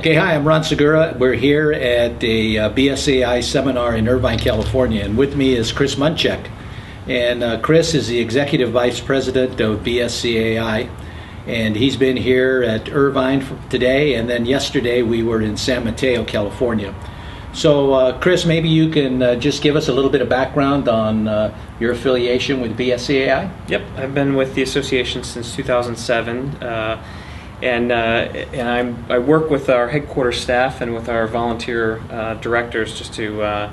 Okay, hi, I'm Ron Segura. We're here at a BSCAI seminar in Irvine, California, and with me is Chris Munchak. And Chris is the Executive Vice President of BSCAI, and he's been here at Irvine today, and then yesterday we were in San Mateo, California. So, Chris, maybe you can just give us a little bit of background on your affiliation with BSCAI? Yep, I've been with the association since 2007. I work with our headquarters staff and with our volunteer directors just to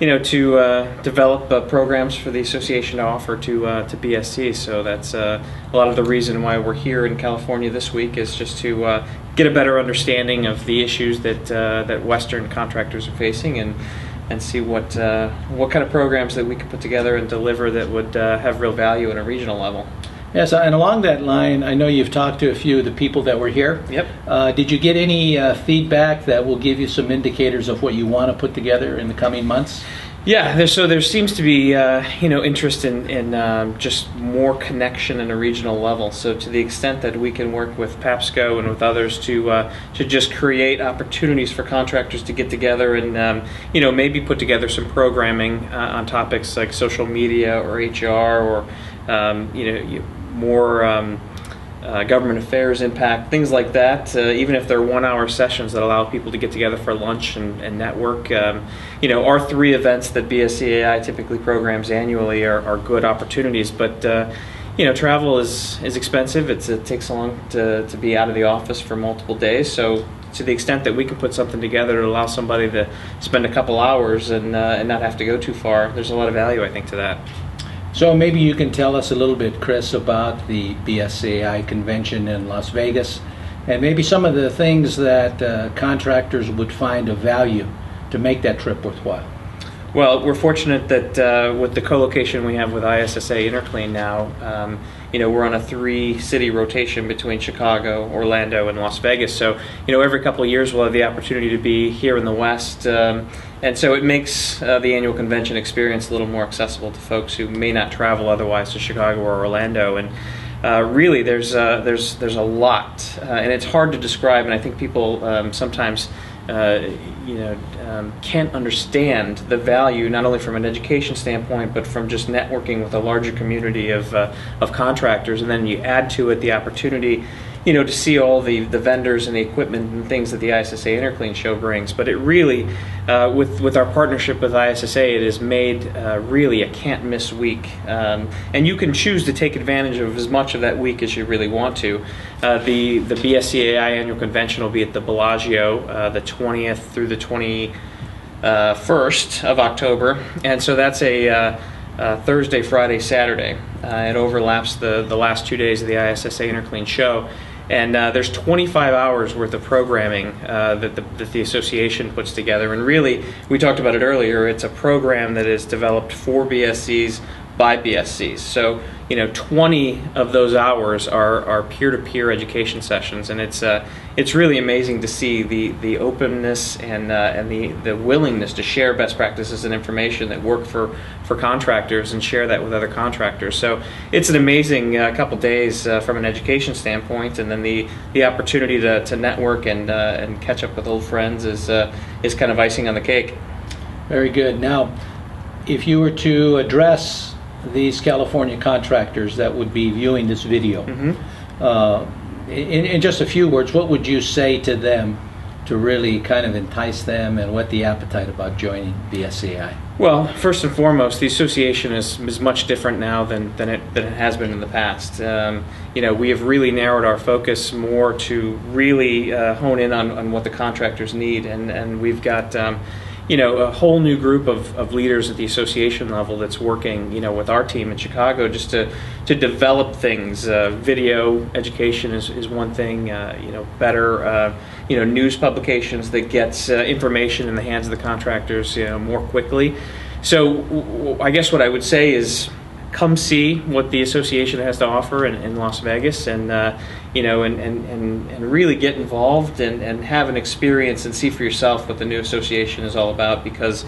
develop programs for the association to offer to BSC. So that's a lot of the reason why we're here in California this week, is just to get a better understanding of the issues that Western contractors are facing, and see what kind of programs that we can put together and deliver that would have real value at a regional level. Yes, and along that line, I know you've talked to a few of the people that were here. Yep. Did you get any feedback that will give you some indicators of what you want to put together in the coming months? Yeah, there seems to be interest in just more connection in a regional level. So to the extent that we can work with PAPSCO and with others to just create opportunities for contractors to get together and maybe put together some programming on topics like social media or HR or more government affairs impact, things like that, even if they're 1-hour sessions that allow people to get together for lunch and network. Our 3 events that BSCAI typically programs annually are good opportunities, but travel is expensive. It takes long to be out of the office for multiple days, so to the extent that we can put something together to allow somebody to spend a couple hours and not have to go too far, there's a lot of value, I think, to that. So maybe you can tell us a little bit, Chris, about the BSCAI convention in Las Vegas, and maybe some of the things that contractors would find of value to make that trip worthwhile. Well, we're fortunate that with the co-location we have with ISSA Interclean now, we're on a 3-city rotation between Chicago, Orlando, and Las Vegas. So, every couple of years we'll have the opportunity to be here in the West, and so it makes the annual convention experience a little more accessible to folks who may not travel otherwise to Chicago or Orlando. And really, there's a lot, and it's hard to describe. And I think people sometimes can't understand the value, not only from an education standpoint, but from just networking with a larger community of contractors. And then you add to it the opportunity, to see all the vendors and the equipment and things that the ISSA Interclean show brings. But it really, with our partnership with ISSA, it has made really a can't-miss week. And you can choose to take advantage of as much of that week as you really want to. The BSCAI annual convention will be at the Bellagio the 20th through the 21st of October. And so that's a Thursday, Friday, Saturday. It overlaps the last 2 days of the ISSA Interclean show. And there's 25 hours worth of programming that the association puts together. And really, we talked about it earlier, it's a program that is developed for BSCs by BSCs. So, 20 of those hours are peer-to-peer education sessions, and it's really amazing to see the openness and the willingness to share best practices and information that work for contractors and share that with other contractors. So it's an amazing couple days from an education standpoint, and then the opportunity to network and catch up with old friends is kind of icing on the cake. Very good. Now, if you were to address these California contractors that would be viewing this video, in just a few words, what would you say to them to really kind of entice them and whet the appetite about joining BSCAI? Well, first and foremost, the association is much different now than it has been in the past. We have really narrowed our focus more to really hone in on what the contractors need, and we've got a whole new group of leaders at the association level that's working, with our team in Chicago just to develop things. Video education is one thing, better, news publications that gets information in the hands of the contractors, more quickly. So I guess what I would say is come see what the association has to offer in Las Vegas, and and really get involved and have an experience and see for yourself what the new association is all about, because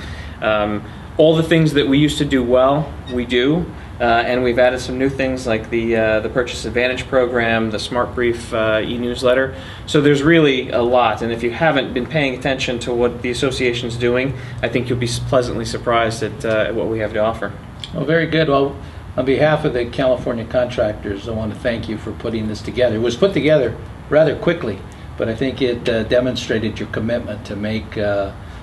all the things that we used to do well, we do. And we've added some new things like the Purchase Advantage program, the Smart Brief e-newsletter. So there's really a lot. And if you haven't been paying attention to what the association's doing, I think you'll be pleasantly surprised at what we have to offer. Well, very good. Well, on behalf of the California contractors, I want to thank you for putting this together. It was put together rather quickly, but I think it demonstrated your commitment to make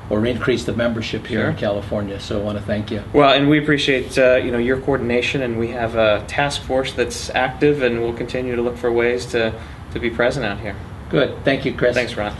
or increase the membership here in California. So I want to thank you. Well, and we appreciate your coordination, and we have a task force that's active, and we'll continue to look for ways to be present out here. Good. Thank you, Chris. Thanks, Ron.